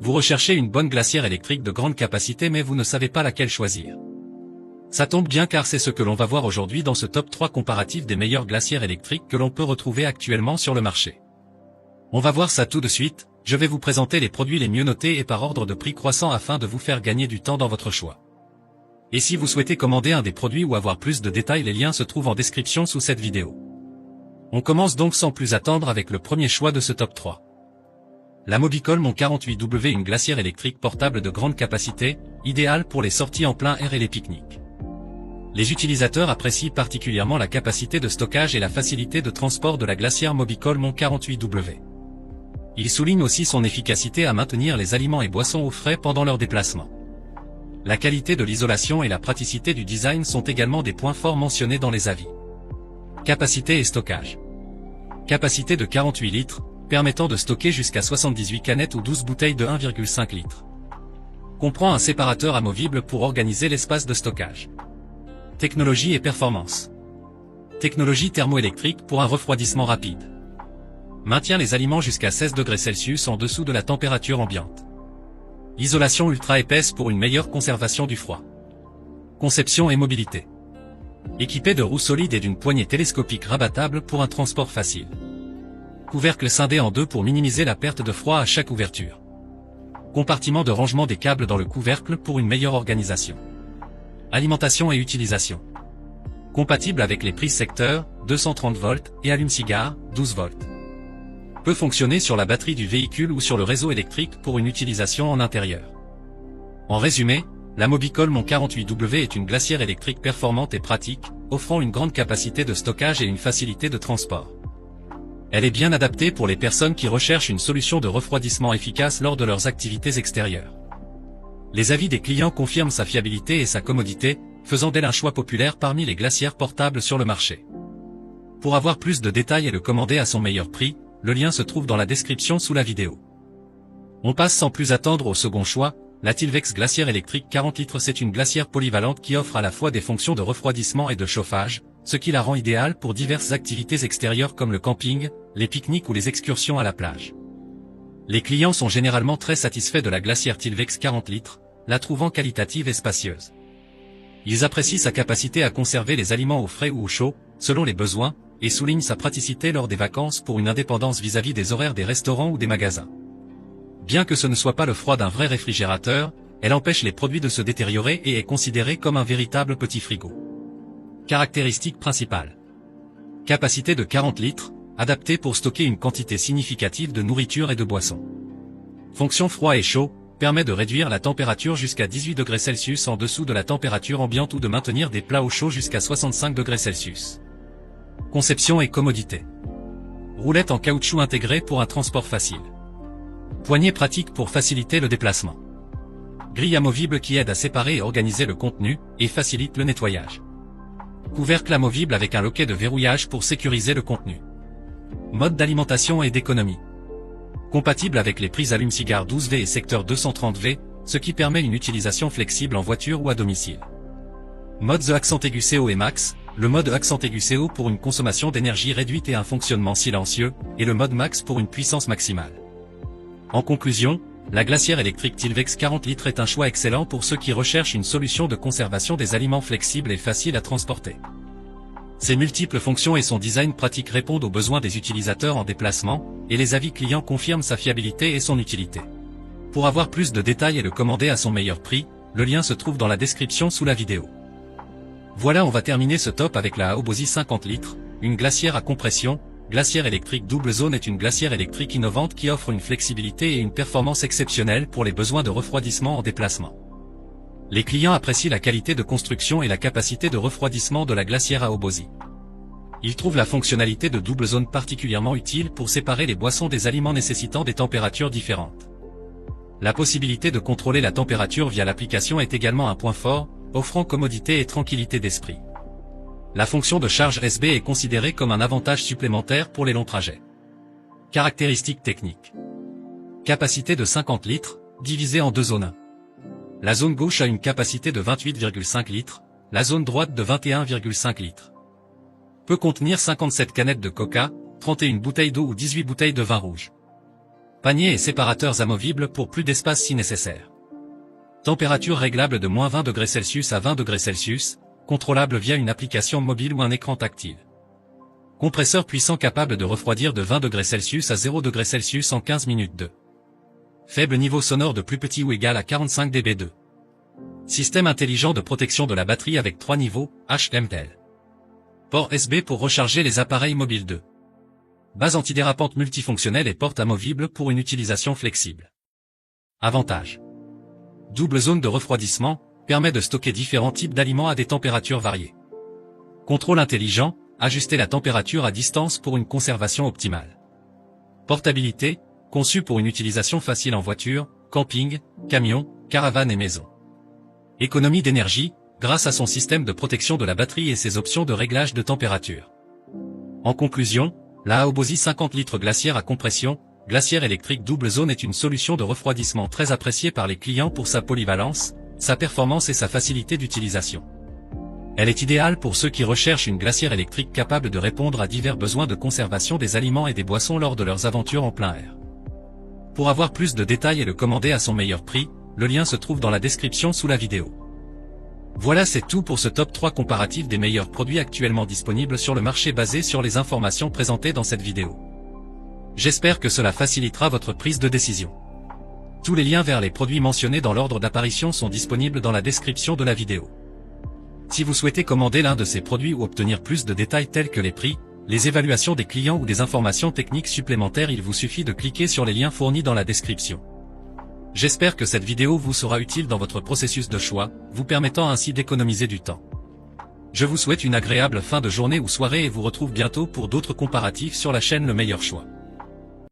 Vous recherchez une bonne glacière électrique de grande capacité mais vous ne savez pas laquelle choisir. Ça tombe bien car c'est ce que l'on va voir aujourd'hui dans ce top 3 comparatif des meilleures glacières électriques que l'on peut retrouver actuellement sur le marché. On va voir ça tout de suite, je vais vous présenter les produits les mieux notés et par ordre de prix croissant afin de vous faire gagner du temps dans votre choix. Et si vous souhaitez commander un des produits ou avoir plus de détails, les liens se trouvent en description sous cette vidéo. On commence donc sans plus attendre avec le premier choix de ce top 3. La Mobicol Mon 48W, une glacière électrique portable de grande capacité, idéale pour les sorties en plein air et les pique-niques. Les utilisateurs apprécient particulièrement la capacité de stockage et la facilité de transport de la glacière Mobicol Mon 48W. Ils soulignent aussi son efficacité à maintenir les aliments et boissons au frais pendant leur déplacement. La qualité de l'isolation et la praticité du design sont également des points forts mentionnés dans les avis. Capacité et stockage. Capacité de 48 litres, permettant de stocker jusqu'à 78 canettes ou 12 bouteilles de 1,5 litres. Comprend un séparateur amovible pour organiser l'espace de stockage. Technologie et performance. Technologie thermoélectrique pour un refroidissement rapide. Maintient les aliments jusqu'à 16 degrés Celsius en dessous de la température ambiante. Isolation ultra épaisse pour une meilleure conservation du froid. Conception et mobilité. Équipé de roues solides et d'une poignée télescopique rabattable pour un transport facile. Couvercle scindé en deux pour minimiser la perte de froid à chaque ouverture. Compartiment de rangement des câbles dans le couvercle pour une meilleure organisation. Alimentation et utilisation. Compatible avec les prises secteur, 230 volts, et allume-cigare, 12 volts. Peut fonctionner sur la batterie du véhicule ou sur le réseau électrique pour une utilisation en intérieur. En résumé, la Mobicol Mon 48W est une glacière électrique performante et pratique, offrant une grande capacité de stockage et une facilité de transport. Elle est bien adaptée pour les personnes qui recherchent une solution de refroidissement efficace lors de leurs activités extérieures. Les avis des clients confirment sa fiabilité et sa commodité, faisant d'elle un choix populaire parmi les glacières portables sur le marché. Pour avoir plus de détails et le commander à son meilleur prix, le lien se trouve dans la description sous la vidéo. On passe sans plus attendre au second choix, la Tilvex glacière électrique 40 litres. C'est une glacière polyvalente qui offre à la fois des fonctions de refroidissement et de chauffage, ce qui la rend idéale pour diverses activités extérieures comme le camping, les pique-niques ou les excursions à la plage. Les clients sont généralement très satisfaits de la glacière Tilvex 40 litres, la trouvant qualitative et spacieuse. Ils apprécient sa capacité à conserver les aliments au frais ou au chaud, selon les besoins, et soulignent sa praticité lors des vacances pour une indépendance vis-à-vis des horaires des restaurants ou des magasins. Bien que ce ne soit pas le froid d'un vrai réfrigérateur, elle empêche les produits de se détériorer et est considérée comme un véritable petit frigo. Caractéristiques principales. Capacité de 40 litres, adaptée pour stocker une quantité significative de nourriture et de boissons. Fonction froid et chaud, permet de réduire la température jusqu'à 18 degrés Celsius en dessous de la température ambiante ou de maintenir des plats au chaud jusqu'à 65 degrés Celsius. Conception et commodité. Roulette en caoutchouc intégrée pour un transport facile. Poignée pratique pour faciliter le déplacement. Grille amovible qui aide à séparer et organiser le contenu, et facilite le nettoyage. Couvercle amovible avec un loquet de verrouillage pour sécuriser le contenu. Mode d'alimentation et d'économie. Compatible avec les prises allume-cigare 12V et secteur 230V, ce qui permet une utilisation flexible en voiture ou à domicile. Mode The Accent aigu CO et Max, le mode Accent aigu CO pour une consommation d'énergie réduite et un fonctionnement silencieux, et le mode Max pour une puissance maximale. En conclusion, la glacière électrique Tilvex 40 litres est un choix excellent pour ceux qui recherchent une solution de conservation des aliments flexible et facile à transporter. Ses multiples fonctions et son design pratique répondent aux besoins des utilisateurs en déplacement, et les avis clients confirment sa fiabilité et son utilité. Pour avoir plus de détails et le commander à son meilleur prix, le lien se trouve dans la description sous la vidéo. Voilà, on va terminer ce top avec la Aobozy 50 litres, une glacière à compression. Glacière électrique double zone est une glacière électrique innovante qui offre une flexibilité et une performance exceptionnelles pour les besoins de refroidissement en déplacement. Les clients apprécient la qualité de construction et la capacité de refroidissement de la glacière Aobozy. Ils trouvent la fonctionnalité de double zone particulièrement utile pour séparer les boissons des aliments nécessitant des températures différentes. La possibilité de contrôler la température via l'application est également un point fort, offrant commodité et tranquillité d'esprit. La fonction de charge USB est considérée comme un avantage supplémentaire pour les longs trajets. Caractéristiques techniques. Capacité de 50 litres, divisée en deux zones. La zone gauche a une capacité de 28,5 litres, la zone droite de 21,5 litres. Peut contenir 57 canettes de coca, 31 bouteilles d'eau ou 18 bouteilles de vin rouge. Panier et séparateurs amovibles pour plus d'espace si nécessaire. Température réglable de -20°C à 20°C, contrôlable via une application mobile ou un écran tactile. Compresseur puissant capable de refroidir de 20°C à 0°C en 15 minutes. 2. Faible niveau sonore de plus petit ou égal à 45 dB. 2. Système intelligent de protection de la batterie avec 3 niveaux, HML. Port USB pour recharger les appareils mobiles. 2. Base antidérapante multifonctionnelle et porte amovible pour une utilisation flexible. Avantages. Double zone de refroidissement, permet de stocker différents types d'aliments à des températures variées. Contrôle intelligent, ajuster la température à distance pour une conservation optimale. Portabilité, conçu pour une utilisation facile en voiture, camping, camion, caravane et maison. Économie d'énergie, grâce à son système de protection de la batterie et ses options de réglage de température. En conclusion, la Aobozy 50 litres glacière à compression, glacière électrique double zone est une solution de refroidissement très appréciée par les clients pour sa polyvalence, sa performance et sa facilité d'utilisation. Elle est idéale pour ceux qui recherchent une glacière électrique capable de répondre à divers besoins de conservation des aliments et des boissons lors de leurs aventures en plein air. Pour avoir plus de détails et le commander à son meilleur prix, le lien se trouve dans la description sous la vidéo. Voilà, c'est tout pour ce top 3 comparatif des meilleurs produits actuellement disponibles sur le marché basé sur les informations présentées dans cette vidéo. J'espère que cela facilitera votre prise de décision. Tous les liens vers les produits mentionnés dans l'ordre d'apparition sont disponibles dans la description de la vidéo. Si vous souhaitez commander l'un de ces produits ou obtenir plus de détails tels que les prix, les évaluations des clients ou des informations techniques supplémentaires, il vous suffit de cliquer sur les liens fournis dans la description. J'espère que cette vidéo vous sera utile dans votre processus de choix, vous permettant ainsi d'économiser du temps. Je vous souhaite une agréable fin de journée ou soirée et vous retrouve bientôt pour d'autres comparatifs sur la chaîne Le Meilleur Choix.